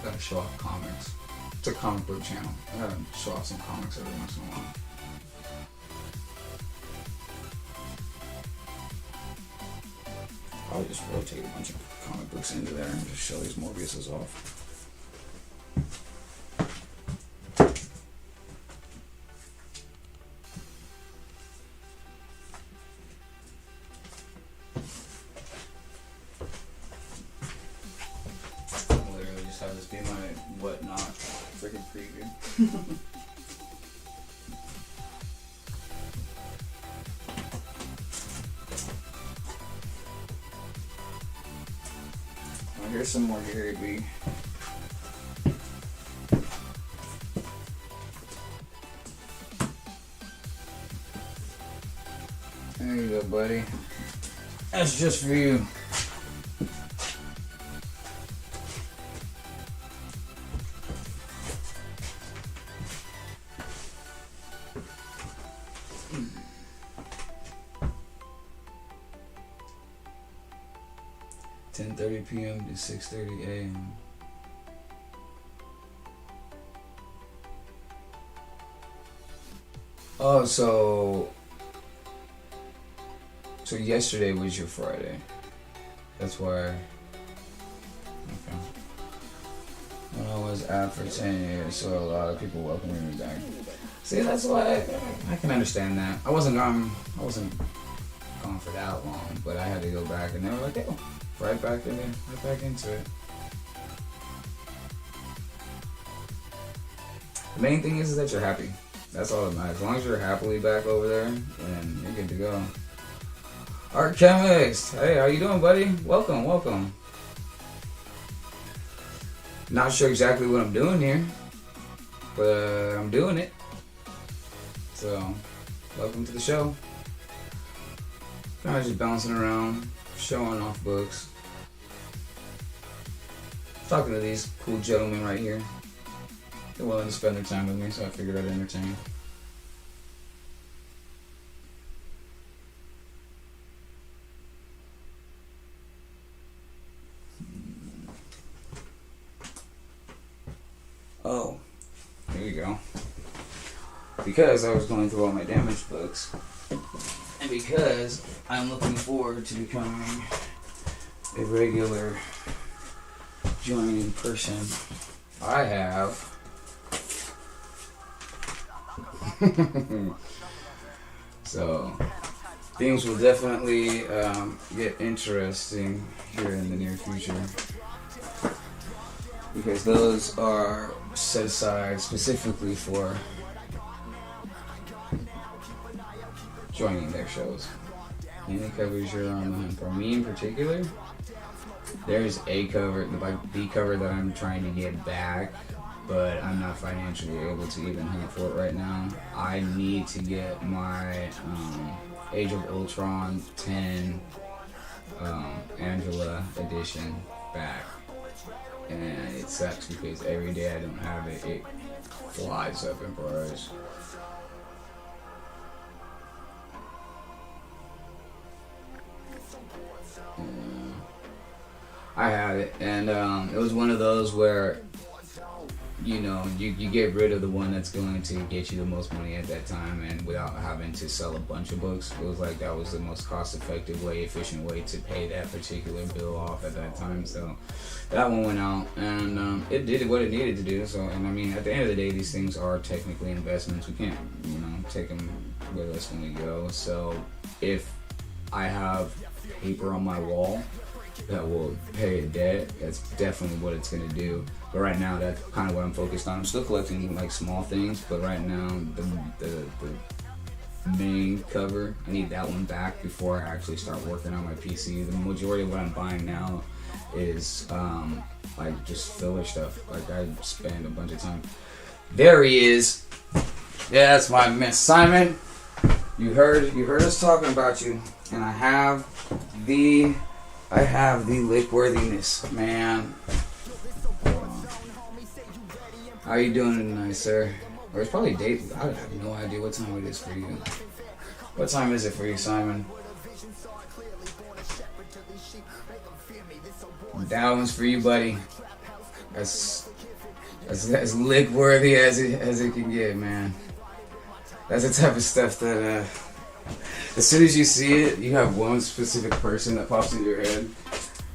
Gotta show off comics. It's a comic book channel. I gotta show off some comics every once in a while. I'll just rotate a bunch of comic books into there and just show these Morbiuses off. I'll literally just have this be my whatnot freaking preview. Here's some more Gary B. There you go, buddy. That's just for you. PM to 6:30 a.m. Oh, so yesterday was your Friday. That's why. Okay. When I was out for 10 years, so a lot of people welcoming me back. See, that's why I can understand that. I wasn't gone for that long, but I had to go back, and they were like, "Oh, right back into it." The main thing is that you're happy. That's all that matters. As long as you're happily back over there, then you're good to go. Art Chemist, hey, how you doing, buddy? Welcome. Not sure exactly what I'm doing here, but I'm doing it. So, welcome to the show. Kind of just bouncing around, showing off books. Talking to these cool gentlemen right here. They're willing to spend their time with me, so I figured I'd entertain. Oh, here you go. Because I was going through all my damaged books, and because I'm looking forward to becoming a regular joining person, I have so things will definitely get interesting here in the near future, because those are set aside specifically for joining their shows. Any covers you're on the hunt for? Me in particular, there's a cover, the cover that I'm trying to get back, but I'm not financially able to even hunt for it right now. I need to get my Age of Ultron 10 Angela edition back, and it sucks because every day I don't have it, it flies up in price. I had it, and it was one of those where you know, you get rid of the one that's going to get you the most money at that time, and without having to sell a bunch of books. It was like that was the most cost-effective way, efficient way to pay that particular bill off at that time. So that one went out, and it did what it needed to do. So, and I mean, at the end of the day, these things are technically investments. We can't, you know, take them with us when we go. So if I have paper on my wall that will pay a debt, that's definitely what it's going to do. But right now, that's kind of what I'm focused on. I'm still collecting like small things, but right now the main cover, I need that one back before I actually start working on my PC. The majority of what I'm buying now is like just filler stuff. Like I spend a bunch of time. There he is. Yeah, that's my man Simon. You heard us talking about you, and I have the lick worthiness, man. How you doing tonight, sir? Or it's probably date. I have no idea what time it is for you. What time is it for you, Simon? That one's for you, buddy. That's as lick worthy as it can get, man. That's the type of stuff that as soon as you see it, you have one specific person that pops into your head.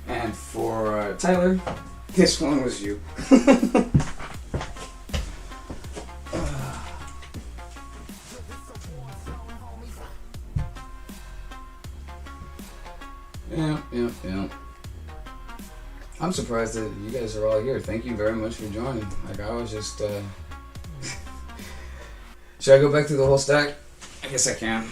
And for Tyler, this one was you. Yeah. I'm surprised that you guys are all here. Thank you very much for joining. Like I was just should I go back through the whole stack? I guess I can.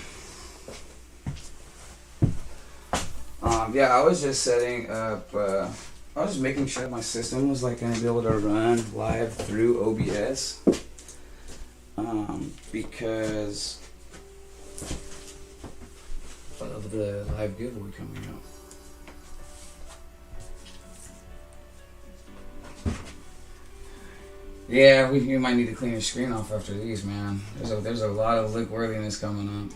Yeah, I was just setting up, I was just making sure my system was like gonna be able to run live through OBS. Because of the live giveaway coming out. Yeah, we might need to clean your screen off after these, man. There's a lot of lick worthiness coming up.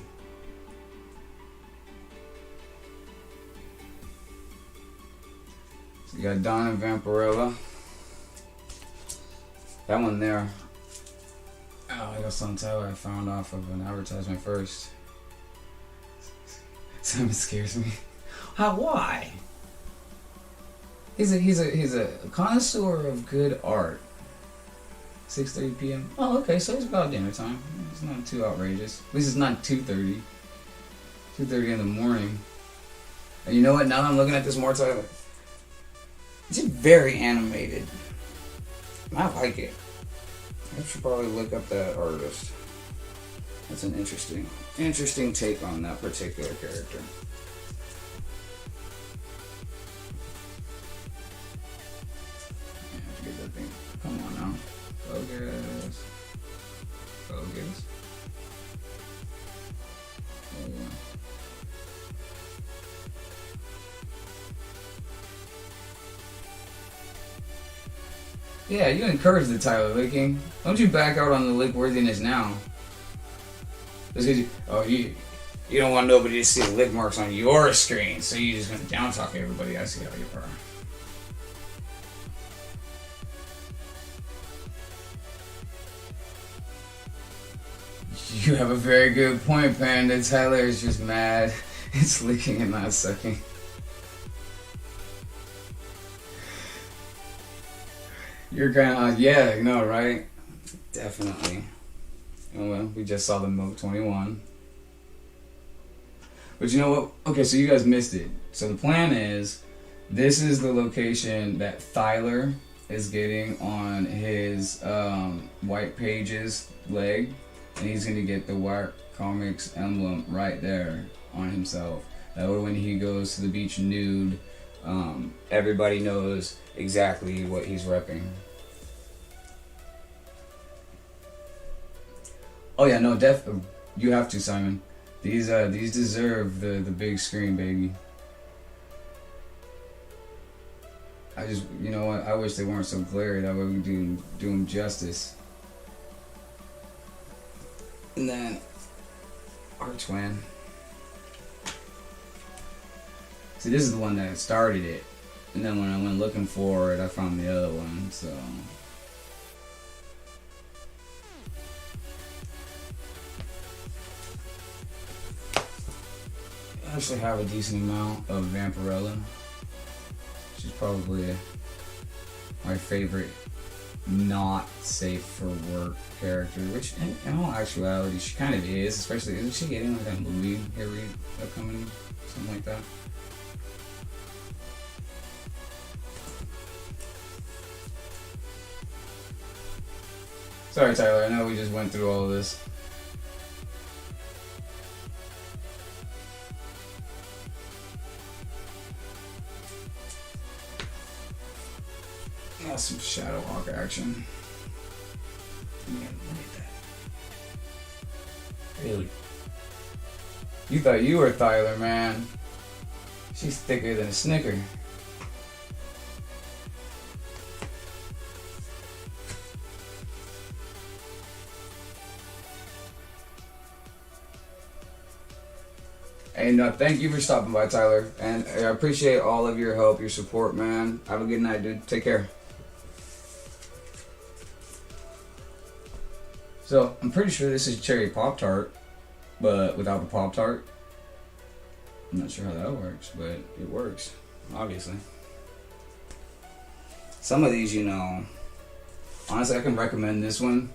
So you got Don and Vampirella. That one there. Oh, I got some Tyler I found off of an advertisement first. Simon scares me. How? Why? He's a connoisseur of good art. 6:30 p.m. Oh, okay, so it's about dinner time. It's not too outrageous. At least it's not 2:30. 2:30 in the morning. And you know what? Now that I'm looking at this more, Tyler, it's very animated. I like it. I should probably look up that artist. That's an interesting take on that particular character. Yeah, I have to get that thing. Come on now. Focus. Focus. Oh, yeah. Yeah, you encourage the Tyler licking. Don't you back out on the lick worthiness now. Just because you don't want nobody to see the lick marks on your screen, so you just gonna down talk everybody. I see how you are. You have a very good point, Panda. Tyler is just mad. It's licking and not sucking. You're kind of, yeah, you know, right? Definitely. Oh, well, we just saw the Milk 21. But you know what? Okay, so you guys missed it. So the plan is, this is the location that Tyler is getting on his White Pages leg. And he's going to get the White Comics emblem right there on himself. That way when he goes to the beach nude, everybody knows exactly what he's repping. Oh yeah, no, you have to, Simon. These deserve the big screen, baby. I just, you know what? I wish they weren't so glary. That way we do them justice. And then our twin. See, this is the one that started it. And then when I went looking for it, I found the other one, so. actually have a decent amount of Vampirella. She's probably my favorite not safe for work character, which in all actuality she kind of is, especially isn't she getting like that movie here upcoming, something like that? Sorry Tyler, I know we just went through all of this. Got some Shadow Hawk action. Yeah, look at that. Really? You thought you were Tyler, man. She's thicker than a Snicker. And thank you for stopping by, Tyler. And I appreciate all of your help, your support, man. Have a good night, dude. Take care. So, I'm pretty sure this is Cherry Pop-Tart, but without the Pop-Tart. I'm not sure how that works, but it works, obviously. Some of these, you know, honestly, I can recommend this one.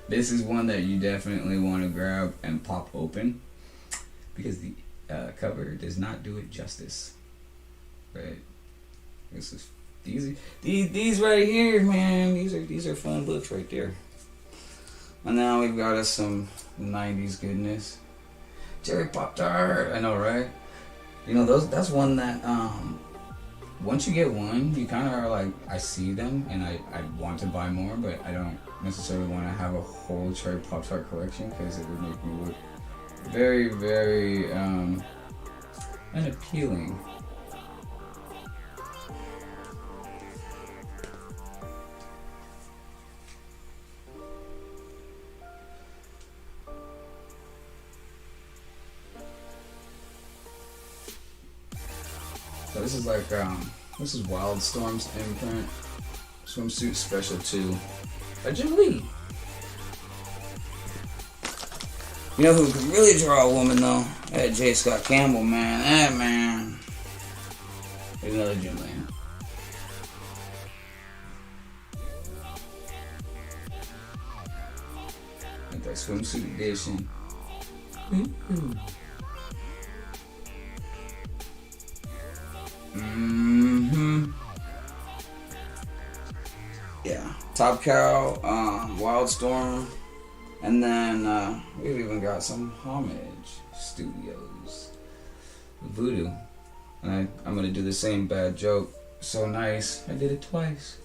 This is one that you definitely want to grab and pop open, because the cover does not do it justice. But this is these right here, man. These are fun books right there. And now we've got us some 90s goodness. Cherry Pop-Tart, I know, right? You know, that's one that once you get one, you kind of are like, I see them and I want to buy more, but I don't necessarily want to have a whole Cherry Pop-Tart collection because it would make me look very, very unappealing. So this is like this is Wildstorm's imprint swimsuit special 2 by Jim Lee. You know who could really draw a woman though? That J. Scott Campbell, man. That man. There's another Jim Lee. Like that swimsuit edition. Yeah, Top Cow, Wildstorm, and then we've even got some Homage Studios, Voodoo. And I'm gonna do the same bad joke. So nice, I did it twice.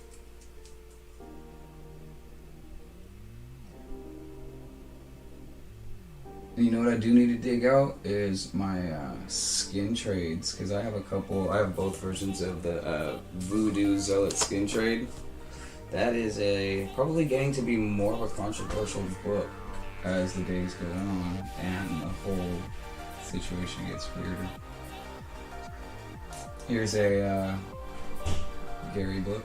You know what I do need to dig out is my skin trades, because I have both versions of the Voodoo Zealot skin trade. That is probably getting to be more of a controversial book as the days go on and the whole situation gets weirder. Here's a Gary book.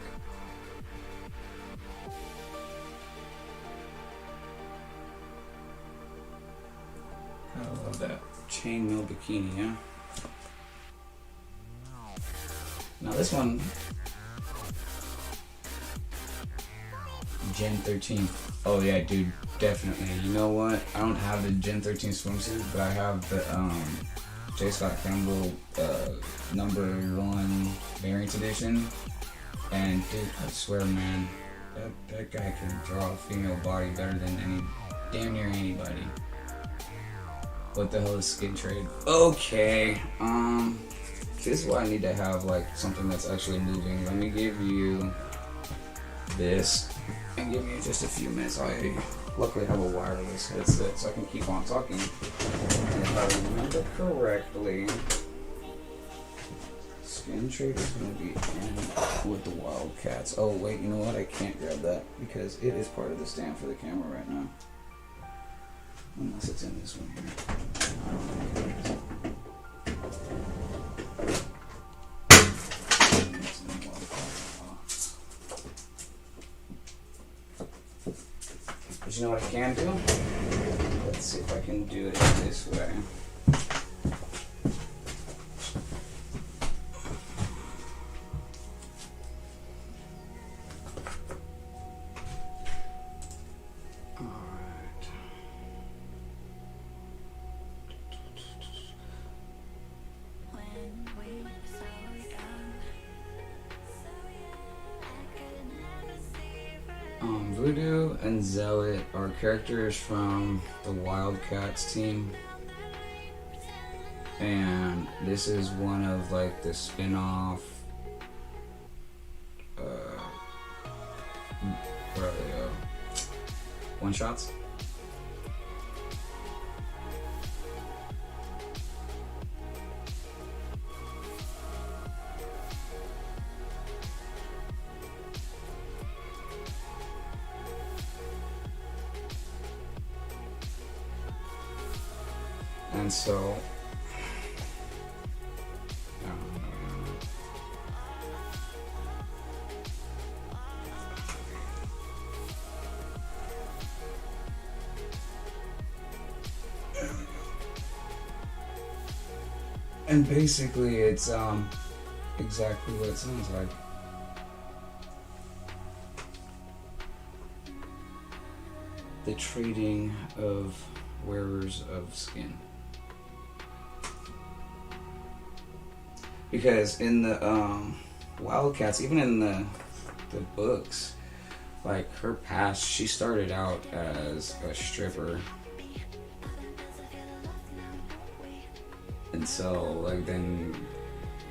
I love that chainmail bikini, yeah. Now this one, Gen 13. Oh yeah, dude, definitely. You know what? I don't have the Gen 13 swimsuit, but I have the J. Scott Campbell #1 variant edition. And dude, I swear, man, that guy can draw a female body better than damn near anybody. What the hell is skin trade? Okay, this is why I need to have like something that's actually moving. Let me give you this and give me just a few minutes. I luckily have a wireless headset so I can keep on talking. And if I remember correctly, skin trade is going to be in with the Wildcats. Oh wait, you know what? I can't grab that because it is part of the stand for the camera right now. Unless it's in this one here. I don't think it is. But you know what I can do? Let's see if I can do it this way. Voodoo and Zealot are characters from the Wildcats team. And this is one of like the spin-off what are they, one-shots? And so and basically it's exactly what it sounds like. The trading of wearers of skin. Because in the Wildcats, even in the books, like her past, she started out as a stripper. And so, like, then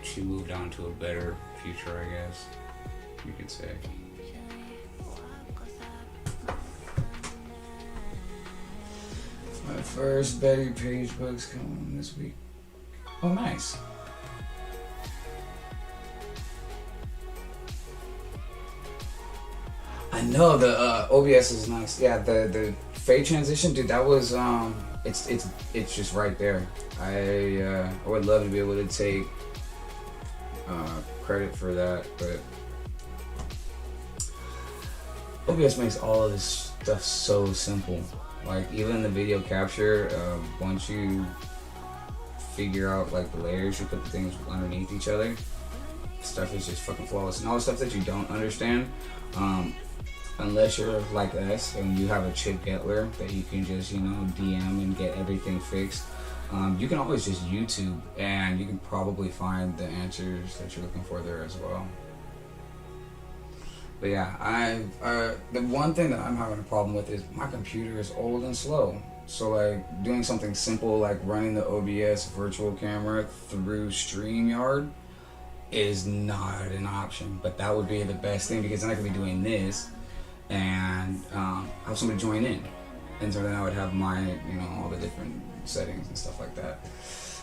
she moved on to a better future, I guess you could say. My first Betty Page book's coming this week. Oh, nice. I know the OBS is nice. Yeah, the fade transition, dude. That was it's just right there. I would love to be able to take credit for that, but OBS makes all of this stuff so simple. Like even the video capture, once you figure out like the layers, you put the things underneath each other. Stuff is just fucking flawless, and all the stuff that you don't understand. Unless you're like us and you have a Chip Getler that you can just, you know, DM and get everything fixed, you can always just YouTube and you can probably find the answers that you're looking for there as well. But yeah, the one thing that I'm having a problem with is my computer is old and slow. So like doing something simple like running the OBS virtual camera through StreamYard is not an option. But that would be the best thing, because then I could be doing this and have somebody join in, and so then I would have my, you know, all the different settings and stuff like that.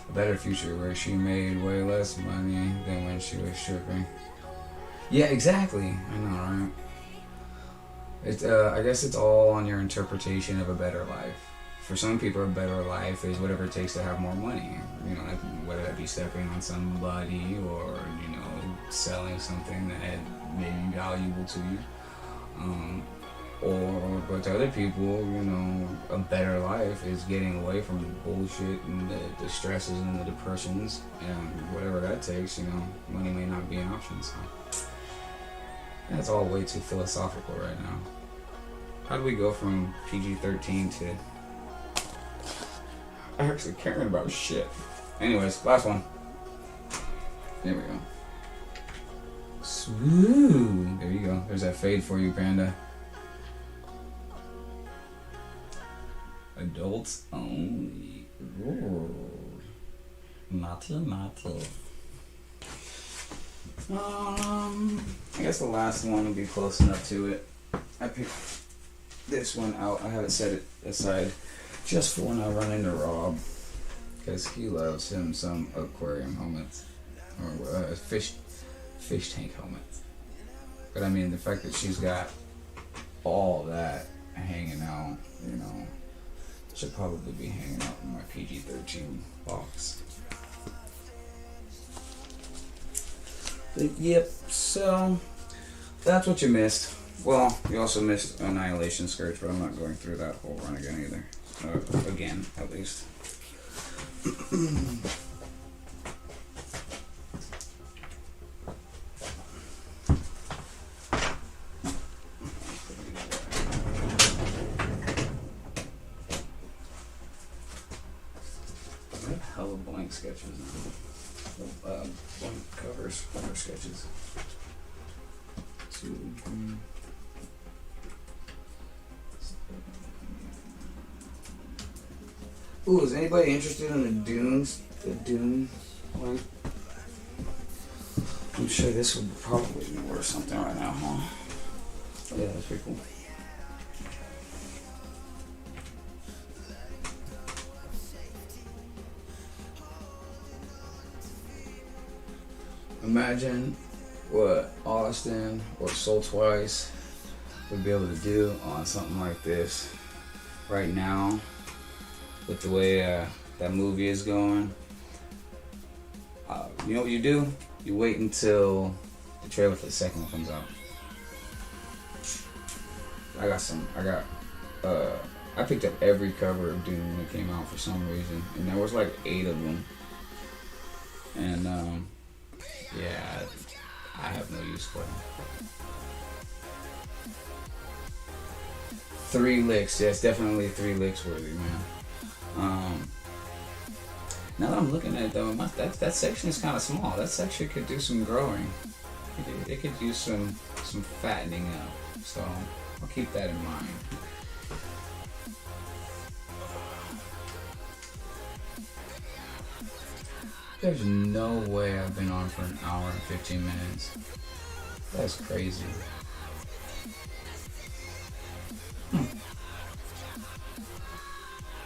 A better future where she made way less money than when she was stripping. Yeah, exactly. I know, right? It's I guess it's all on your interpretation of a better life. For some people, a better life is whatever it takes to have more money. You know, like, whether that be stepping on somebody or, you know, selling something that may be valuable to you. But to other people, you know, a better life is getting away from the bullshit and the stresses and the depressions and whatever that takes. You know, money may not be an option. So that's all way too philosophical right now. How do we go from PG-13 to actually caring about shit? Anyways, last one. There we go. Smooth. There you go. There's that fade for you, Panda. Adults only. Ooh. Mate. I guess the last one will be close enough to it. I picked this one out. I haven't set it aside just for when I run into Rob, because he loves him some aquarium helmets or fish tank helmets. But I mean, the fact that she's got all that hanging out, you know, should probably be hanging out in my PG-13 box. But yep, so that's what you missed. Well, you also missed Annihilation Scourge, but I'm not going through that whole run again either. Again, at least. I have hella blank sketches now. Blank covers, cover sketches. 2, 3. Ooh, is anybody interested in the dunes? The dune link? I'm sure this would probably be worth something right now, huh? Yeah, that's pretty cool. Imagine what Austin or Soul Twice would be able to do on something like this right now with the way that movie is going. You know what you do? You wait until the trailer for the second one comes out. I picked up every cover of Dune when it came out for some reason, and there was like 8 of them. And yeah, I have no use for them. 3 licks, yes, definitely 3 licks worthy, man. Now that I'm looking at it though, that section is kind of small. That section could do some growing. It could use some fattening up. So I'll keep that in mind. There's no way I've been on for an hour and 15 minutes. That's crazy.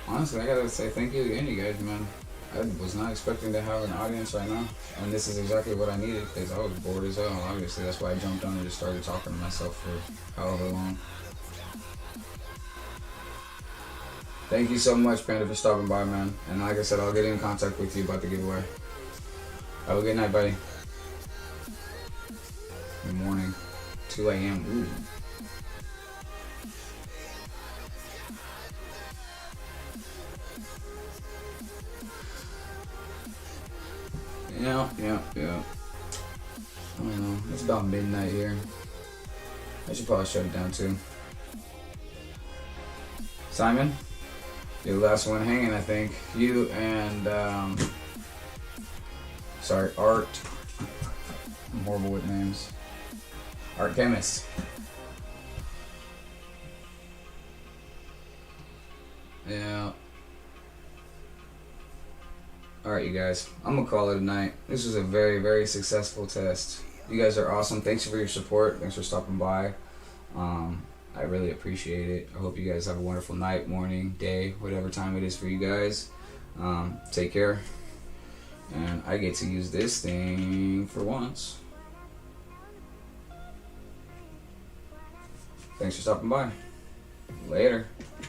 Honestly, I gotta say thank you again, you guys, man. I was not expecting to have an audience right now, and this is exactly what I needed because I was bored as hell. Obviously, that's why I jumped on and just started talking to myself for however long. Thank you so much, Panda, for stopping by, man. And like I said, I'll get in contact with you about the giveaway. Have a good night, buddy. Good morning. 2 a.m. Ooh. Yeah. I don't know. It's about midnight here. I should probably shut it down too. Simon, you're the last one hanging, I think. You and sorry, Art. I'm horrible with names. Art Chemist. Yeah. Alright, you guys. I'm gonna call it a night. This was a very, very successful test. You guys are awesome. Thanks for your support. Thanks for stopping by. I really appreciate it. I hope you guys have a wonderful night, morning, day, whatever time it is for you guys. Take care. And I get to use this thing for once. Thanks for stopping by. Later.